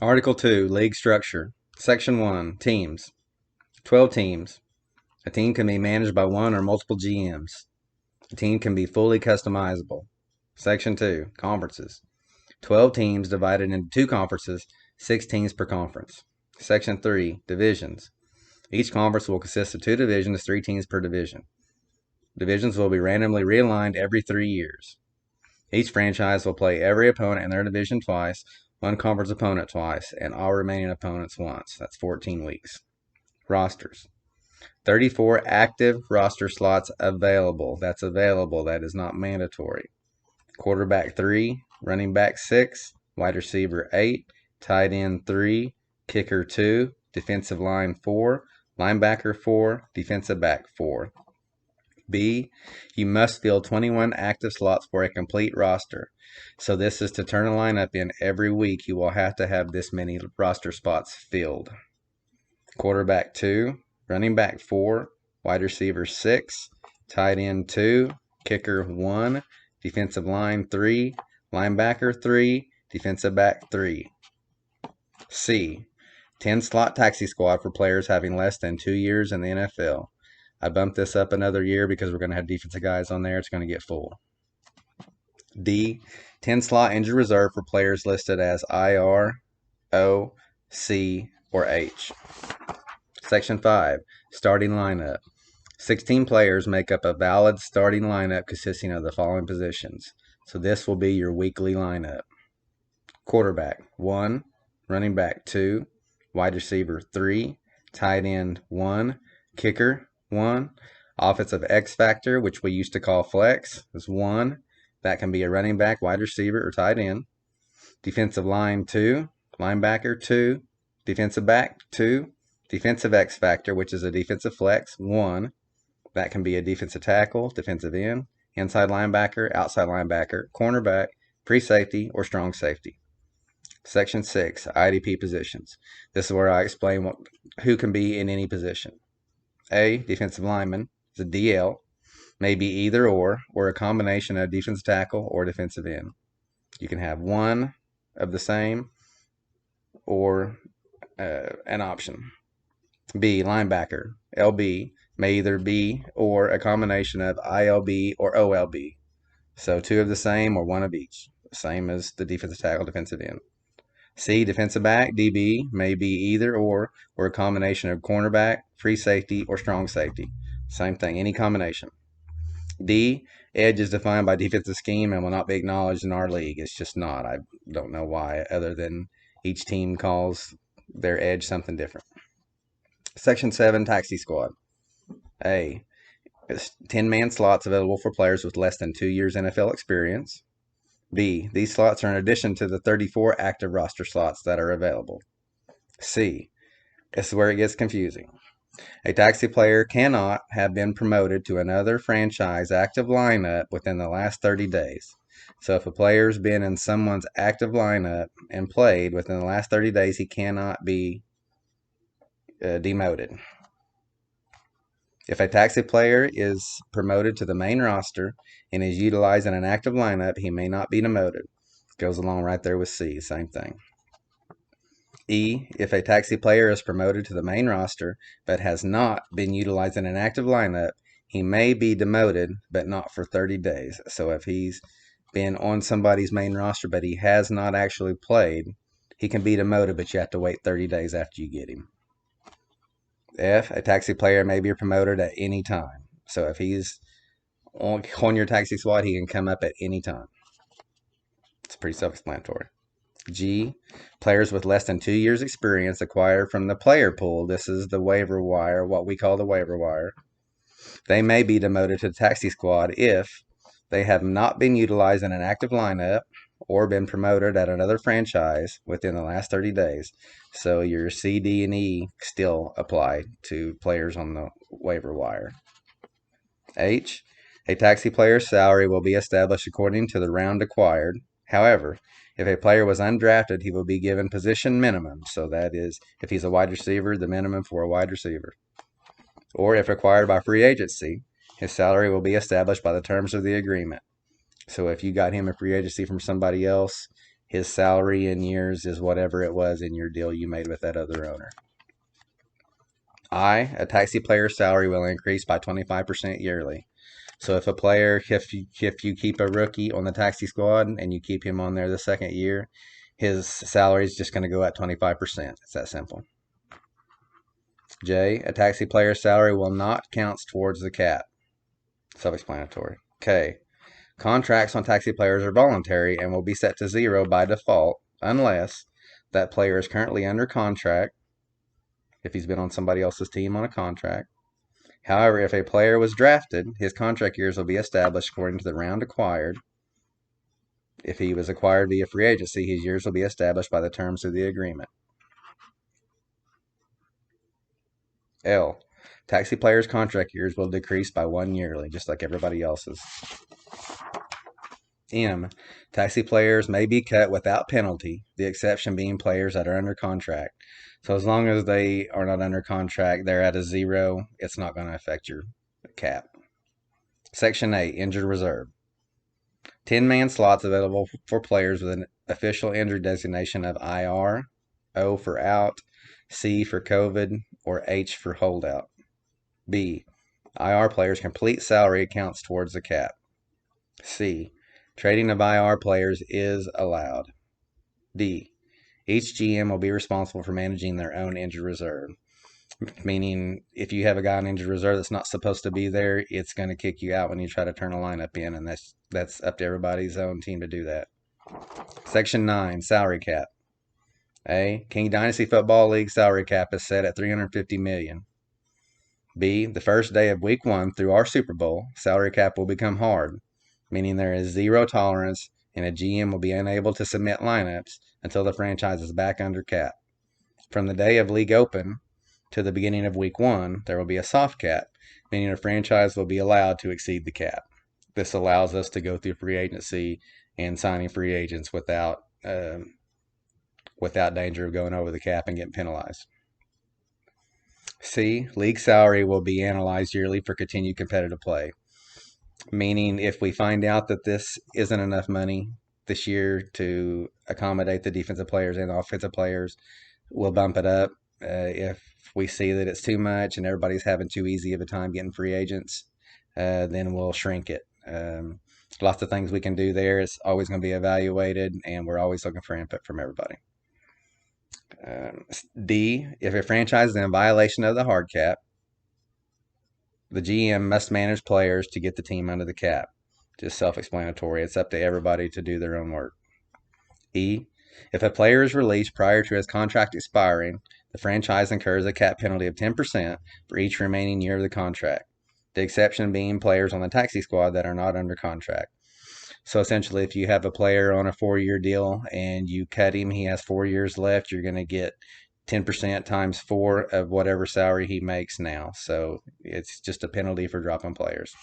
Article 2, League Structure. Section 1, Teams. 12 teams. A team can be managed by one or multiple GMs. A team can be fully customizable. Section 2, Conferences. 12 teams divided into 2 conferences, 6 teams per conference. Section 3, Divisions. Each conference will consist of 2 divisions, 3 teams per division. Divisions will be randomly realigned every 3 years. Each franchise will play every opponent in their division twice, one conference opponent twice, and all remaining opponents once. That's 14 weeks. Rosters. 34 active roster slots available. That's available. That is not mandatory. Quarterback 3, running back 6, wide receiver 8, tight end 3, kicker 2, defensive line 4, linebacker 4, defensive back 4. B, you must fill 21 active slots for a complete roster. So this is to turn a lineup in every week. You will have to have this many roster spots filled. Quarterback 2, running back 4, wide receiver 6, tight end 2, kicker 1, defensive line 3, linebacker 3, defensive back 3. C, 10 slot taxi squad for players having less than 2 years in the NFL. I bumped this up another year because we're going to have defensive guys on there. It's going to get full. D, 10 slot injured reserve for players listed as IR, O, C, or H. Section 5, Starting Lineup. 16 players make up a valid starting lineup consisting of the following positions. So this will be your weekly lineup. Quarterback 1, running back 2, wide receiver 3, tight end 1, kicker 1, offensive X factor, which we used to call flex, is 1. That can be a running back, wide receiver, or tight end. Defensive line 2, linebacker 2, defensive back 2, defensive X factor, which is a defensive flex 1. That can be a defensive tackle, defensive end, inside linebacker, outside linebacker, cornerback, free safety, or strong safety. Section 6, IDP positions. This is where I explain who can be in any position. A, defensive lineman, is a DL, may be either or a combination of defensive tackle or defensive end. You can have one of the same or an option. B, linebacker, LB, may either be or a combination of ILB or OLB. So 2 of the same or 1 of each, same as the defensive tackle, defensive end. C, defensive back, DB, may be either or a combination of cornerback, free safety, or strong safety. Same thing, any combination. D, edge is defined by defensive scheme and will not be acknowledged in our league. It's just not. I don't know why, other than each team calls their edge something different. Section 7, taxi squad. A, 10-man slots available for players with less than 2 years NFL experience. B, these slots are in addition to the 34 active roster slots that are available. C, this is where it gets confusing. A taxi player cannot have been promoted to another franchise active lineup within the last 30 days. So if a player's been in someone's active lineup and played within the last 30 days, he cannot be demoted. If a taxi player is promoted to the main roster and is utilized in an active lineup, he may not be demoted. Goes along right there with C, same thing. E, if a taxi player is promoted to the main roster but has not been utilized in an active lineup, he may be demoted, but not for 30 days. So if he's been on somebody's main roster but he has not actually played, he can be demoted, but you have to wait 30 days after you get him. F, a taxi player may be promoted at any time. So if he's on your taxi squad, he can come up at any time. It's pretty self-explanatory. G, players with less than 2 years experience acquired from the player pool. This is the waiver wire, what we call the waiver wire. They may be demoted to the taxi squad if they have not been utilized in an active lineup or been promoted at another franchise within the last 30 days. So your C, D, and E still apply to players on the waiver wire. H, a taxi player's salary will be established according to the round acquired. However, if a player was undrafted, he will be given position minimum. So that is, if he's a wide receiver, the minimum for a wide receiver. Or if acquired by free agency, his salary will be established by the terms of the agreement. So if you got him a free agency from somebody else, His salary in years is whatever it was in your deal you made with that other owner. I, a taxi player's salary will increase by 25% yearly. So if you keep a rookie on the taxi squad and you keep him on there the second year, his salary is just going to go up 25%. It's that simple. J, a taxi player's salary will not count towards the cap. Self-explanatory. K, contracts on taxi players are voluntary and will be set to 0 by default unless that player is currently under contract, if he's been on somebody else's team on a contract. However, if a player was drafted, his contract years will be established according to the round acquired. If he was acquired via free agency, his years will be established by the terms of the agreement. L, taxi players' contract years will decrease by 1 yearly, just like everybody else's. M, taxi players may be cut without penalty, the exception being players that are under contract. So as long as they are not under contract, they're at a 0, it's not going to affect your cap. Section 8, injured reserve. 10-man slots available for players with an official injury designation of IR, O for out, C for COVID, or H for holdout. B, IR players' complete salary accounts towards the cap. C, trading of IR players is allowed. D, each GM will be responsible for managing their own injured reserve. Meaning, if you have a guy on injured reserve that's not supposed to be there, it's going to kick you out when you try to turn a lineup in, and that's up to everybody's own team to do that. Section 9, salary cap. A, King Dynasty Football League salary cap is set at $350 million. B, the first day of week 1 through our Super Bowl, salary cap will become hard, meaning there is 0 tolerance and a GM will be unable to submit lineups until the franchise is back under cap. From the day of league open to the beginning of week 1, there will be a soft cap, meaning a franchise will be allowed to exceed the cap. This allows us to go through free agency and signing free agents without danger of going over the cap and getting penalized. C, league salary will be analyzed yearly for continued competitive play. Meaning, if we find out that this isn't enough money this year to accommodate the defensive players and offensive players, we'll bump it up. If we see that it's too much and everybody's having too easy of a time getting free agents, then we'll shrink it. Lots of things we can do there. It's always going to be evaluated, and we're always looking for input from everybody. D, if a franchise is in violation of the hard cap, the GM must manage players to get the team under the cap. Just self-explanatory. It's up to everybody to do their own work. E, if a player is released prior to his contract expiring, the franchise incurs a cap penalty of 10% for each remaining year of the contract, the exception being players on the taxi squad that are not under contract. So essentially, if you have a player on a 4-year deal and you cut him, he has 4 years left, you're going to get 10% times 4 of whatever salary he makes now. So it's just a penalty for dropping players.